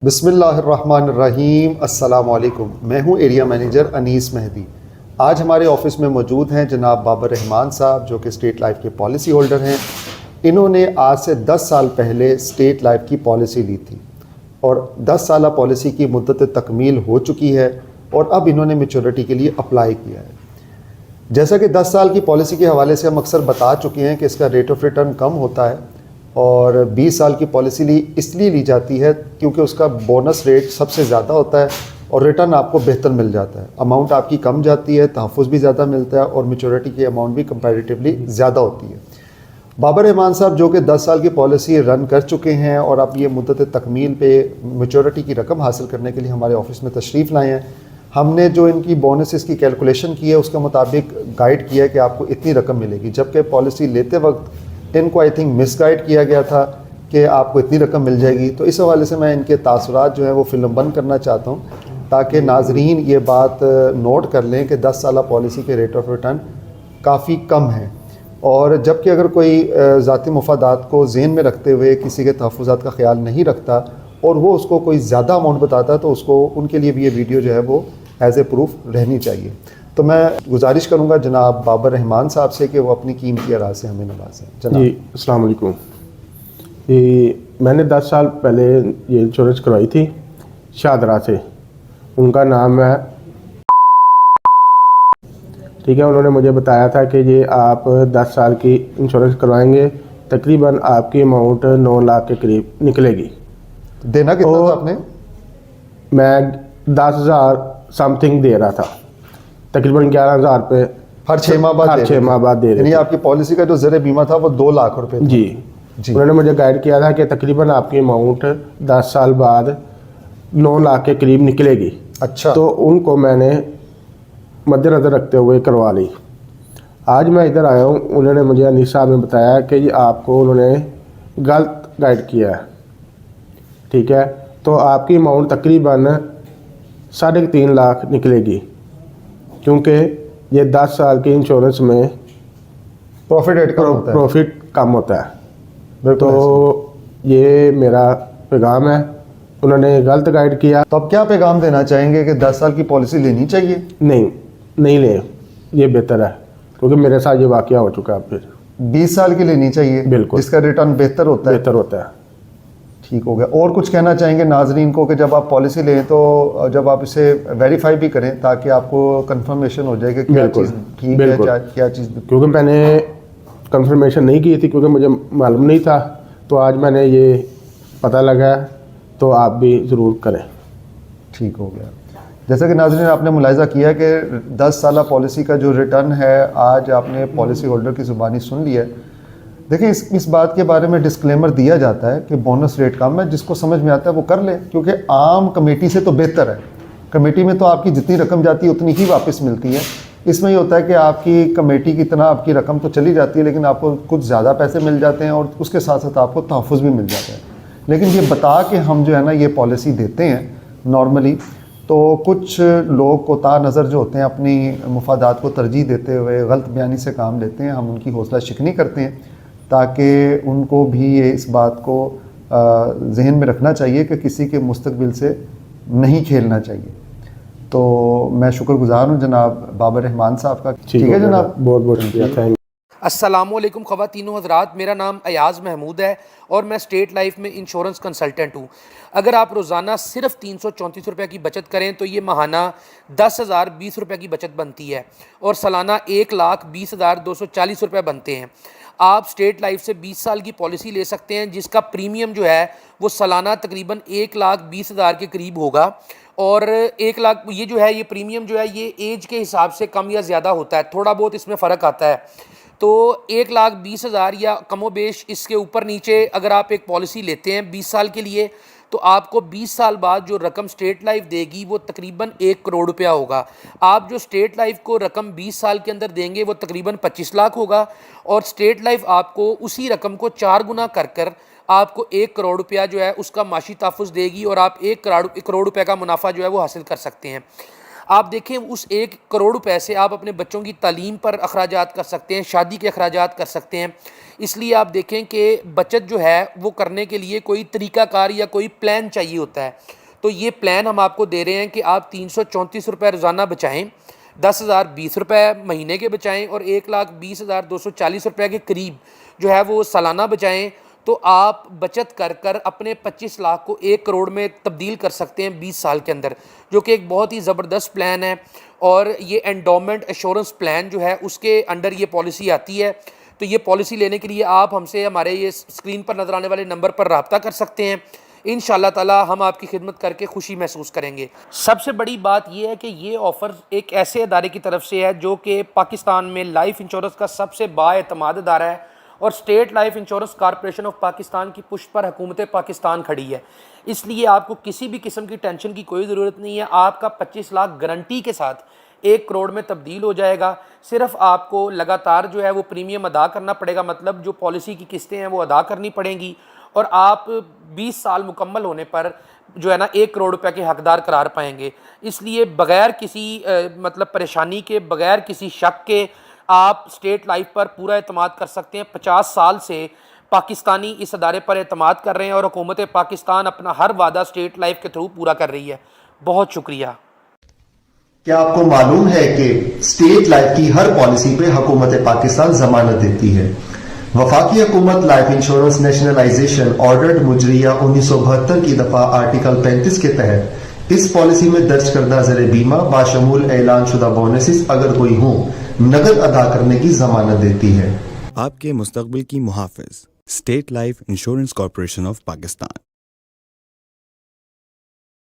बिस्मिल्लाहिर्रहमानिर्रहीम। अस्सलाम वालेकुम। मैं हूं एरिया मैनेजर अनीस मेहदी। आज हमारे ऑफिस में मौजूद हैं जनाब बाबर रहमान साहब, जो कि स्टेट लाइफ के पॉलिसी होल्डर हैं। इन्होंने आज से 10 साल पहले स्टेट लाइफ की पॉलिसी ली थी और 10 साल पॉलिसी की मुद्दत तकमील हो चुकी है और अब इन्होंने मैच्योरिटी के लिए अप्लाई किया है। जैसा कि 10 साल की पॉलिसी के हवाले से हम अक्सर बता चुके हैं कि इसका रेट ऑफ रिटर्न कम होता है और 20 साल की पॉलिसी इसलिए ली जाती है क्योंकि उसका बोनस रेट सबसे ज़्यादा होता है और रिटर्न आपको बेहतर मिल जाता है। अमाउंट आपकी कम जाती है, तहफ़्फ़ुज़ भी ज़्यादा मिलता है और मैच्योरिटी की अमाउंट भी कंपैरेटिवली ज़्यादा होती है। बाबर रहमान साहब जो कि 10 साल की पॉलिसी रन कर चुके हैं और अब ये मुद्दत तकमील पे मैच्योरिटी की रकम हासिल करने के लिए हमारे ऑफिस में तशरीफ़ लाए हैं। हमने जो इनकी बोनसेस की कैलकुलेशन की है उसके मुताबिक गाइड किया है कि आपको इतनी रकम मिलेगी, जबकि पॉलिसी लेते वक्त इनको आई थिंक मिसगाइड किया गया था कि आपको इतनी रकम मिल जाएगी। तो इस हवाले से मैं इनके तासुरात जो है वो फिल्म बंद करना चाहता हूँ ताकि नाजरीन ये बात नोट कर लें कि 10 साल पॉलिसी के रेट ऑफ रिटर्न काफ़ी कम है। और जबकि अगर कोई ज़ाती मफादात को ज़हन में रखते हुए किसी के तहफ़्फ़ुज़ात का ख्याल नहीं रखता और वो उसको कोई ज़्यादा अमाउंट बताता है तो उसको उनके लिए भी ये वीडियो जो है वो एज ए प्रूफ रहनी चाहिए। तो मैं गुजारिश करूंगा जनाब बाबर रहमान साहब से कि वो अपनी कीमती आराज़ से हमें नवाजें। जनाब जी अस्सलाम वालेकुम। मैंने 10 साल पहले ये इंश्योरेंस करवाई थी शाहदरा से। उनका नाम है, ठीक है। उन्होंने मुझे बताया था कि ये आप 10 साल की इंश्योरेंस करवाएंगे, तकरीबन आपकी अमाउंट 9 लाख के करीब निकलेगी। देना कितना था आपने? मैं 10,000 समथिंग दे रहा था, तकरीबन 11,000 रुपये हर 6 माह बाद हर 6 माह बाद दे रहे यानी थे। आपकी पॉलिसी का जो ज़र बीमा था वो 2 लाख रुपए था। जी जी। उन्होंने मुझे गाइड किया था कि तकरीबन आपकी अमाउंट 10 साल बाद 9 लाख के करीब निकलेगी। अच्छा। तो उनको मैंने मद्देनज़र रखते हुए करवा ली। आज मैं इधर आया हूँ, उन्होंने मुझे अनीस साहब ने बताया कि ये आपको उन्होंने गलत गाइड किया है, ठीक है। तो आपकी अमाउंट तकरीबन 3.5 लाख निकलेगी, क्योंकि ये 10 साल की इंश्योरेंस में प्रॉफिट कम होता है। तो ये मेरा पैगाम है, उन्होंने गलत गाइड किया। तो अब क्या पैगाम देना चाहेंगे कि 10 साल की पॉलिसी लेनी चाहिए? नहीं ले, ये बेहतर है, क्योंकि मेरे साथ ये वाक़या हो चुका है। फिर 20 साल की लेनी चाहिए, बिल्कुल, जिसका रिटर्न बेहतर होता है। ठीक हो गया। और कुछ कहना चाहेंगे नाजरीन को कि जब आप पॉलिसी लें तो जब आप इसे वेरीफाई भी करें ताकि आपको कंफर्मेशन हो जाए कि क्या चीज़ ठीक है, क्या चीज़। क्योंकि मैंने कंफर्मेशन नहीं की थी, क्योंकि मुझे मालूम नहीं था, तो आज मैंने ये पता लगा, तो आप भी ज़रूर करें। ठीक हो गया। जैसा कि नाज़रीन आपने मुलाहिज़ा किया कि 10 साल पॉलिसी का जो रिटर्न है आज आपने पॉलिसी होल्डर की ज़ुबानी सुन लिया है। देखिए इस बात के बारे में डिस्क्लेमर दिया जाता है कि बोनस रेट कम है, जिसको समझ में आता है वो कर ले, क्योंकि आम कमेटी से तो बेहतर है। कमेटी में तो आपकी जितनी रकम जाती है उतनी ही वापस मिलती है। इसमें ये होता है कि आपकी कमेटी की तरह आपकी रकम तो चली जाती है लेकिन आपको कुछ ज़्यादा पैसे मिल जाते हैं और उसके साथ साथ आपको तहफ़्फ़ुज़ भी मिल जाता है। लेकिन ये बता के हम जो है ना ये पॉलिसी देते हैं नॉर्मली, तो कुछ लोग कोता नज़र जो होते हैं अपनी मुफादात को तरजीह देते हुए गलत बयानी से काम लेते हैं। हम उनकी हौसला शिकनी करते हैं ताकि उनको भी ये इस बात को जहन में रखना चाहिए कि किसी के मुस्तकबिल से नहीं खेलना चाहिए। तो मैं शुक्रगुजार हूँ जनाब बाबर रहमान साहब का। ठीक है जनाब, बहुत बहुत शुक्रिया, थैंक। अस्सलामुअलैकुम ख़वातीनो हज़रात, मेरा नाम अयाज़ महमूद है और मैं स्टेट लाइफ में इंश्योरेंस कंसल्टेंट हूँ। अगर आप रोज़ाना सिर्फ 334 रुपये की बचत करें तो ये माहाना 10,020 रुपये की बचत बनती है और सालाना 1,20,240 रुपये बनते हैं। आप स्टेट लाइफ से 20 साल की पॉलिसी ले सकते हैं जिसका प्रीमियम जो है वो सालाना तकरीबन 1,20,000 के करीब होगा। और 1 लाख ये जो है ये प्रीमियम जो है ये एज के हिसाब से कम या ज़्यादा होता है, थोड़ा बहुत इसमें फ़र्क आता है। तो 1,20,000 या कमोबेश इसके ऊपर नीचे अगर आप एक पॉलिसी लेते हैं 20 साल के लिए तो आपको 20 साल बाद जो रकम स्टेट लाइफ देगी वो तकरीबन 1 करोड़ रुपया होगा। आप जो स्टेट लाइफ को रकम 20 साल के अंदर देंगे वो तकरीबन 25 लाख होगा और स्टेट लाइफ आपको उसी रकम को 4 गुना कर आपको 1 करोड़ रुपया जो है उसका माशी तहफ़्फ़ुज़ देगी और आप 1 करोड़ रुपये का मुनाफा जो है वो हासिल कर सकते हैं। آپ دیکھیں اس 1 کروڑ روپے سے آپ اپنے بچوں کی تعلیم پر اخراجات کر سکتے ہیں, شادی کے اخراجات کر سکتے ہیں. اس لیے آپ دیکھیں کہ بچت جو ہے وہ کرنے کے لیے کوئی طریقہ کار یا کوئی پلان چاہیے ہوتا ہے. تو یہ پلان ہم آپ کو دے رہے ہیں کہ آپ 334 روپے روزانہ بچائیں, 10,020 روپے مہینے کے بچائیں اور 1,20,240 روپے کے قریب جو ہے وہ سالانہ بچائیں. تو آپ بچت کر کر اپنے 25 لاکھ کو 1 کروڑ میں تبدیل کر سکتے ہیں 20 سال کے اندر, جو کہ ایک بہت ہی زبردست پلان ہے. اور یہ انڈومنٹ ایشورنس پلان جو ہے اس کے انڈر یہ پالیسی آتی ہے. تو یہ پالیسی لینے کے لیے آپ ہم سے ہمارے یہ اسکرین پر نظر آنے والے نمبر پر رابطہ کر سکتے ہیں. انشاءاللہ تعالی ہم آپ کی خدمت کر کے خوشی محسوس کریں گے. سب سے بڑی بات یہ ہے کہ یہ آفر ایک ایسے ادارے کی طرف سے ہے جو کہ پاکستان میں لائف انشورنس کا سب سے بااعتماد ادارہ ہے, اور state life insurance corporation of Pakistan کی پشت پر حکومت پاکستان کھڑی ہے. اس لیے آپ کو کسی بھی قسم کی ٹینشن کی کوئی ضرورت نہیں ہے. آپ کا 25 لاکھ گارنٹی کے ساتھ 1 کروڑ میں تبدیل ہو جائے گا. صرف آپ کو لگاتار جو ہے وہ پریمیم ادا کرنا پڑے گا, مطلب جو پالیسی کی قسطیں ہیں وہ ادا کرنی پڑیں گی, اور آپ 20 سال مکمل ہونے پر جو ہے نا 1 کروڑ روپے کے حقدار قرار پائیں گے. اس لیے بغیر کسی مطلب پریشانی کے, بغیر کسی شک کے آپ اسٹیٹ لائف پر پورا اعتماد کر سکتے ہیں. 50 سال سے پاکستانی اس ادارے پر اعتماد کر رہے ہیں اور حکومت پاکستان اپنا ہر وعدہ اسٹیٹ لائف کے تھرو پورا کر رہی ہے. بہت شکریہ. کیا آپ کو معلوم ہے کہ اسٹیٹ لائف کی ہر پالیسی پہ حکومت پاکستان ضمانت دیتی ہے؟ وفاقی حکومت لائف انشورنس نیشنلائزیشن آرڈرڈ مجریہ 1972 کی دفعہ آرٹیکل 35 کے تحت اس پالیسی میں درج کردہ زر بیمہ باشمول اعلان شدہ بونسز اگر کوئی ہوں نقد ادا کرنے کی ضمانت دیتی ہے. آپ کے مستقبل کی محافظ state life insurance corporation of Pakistan.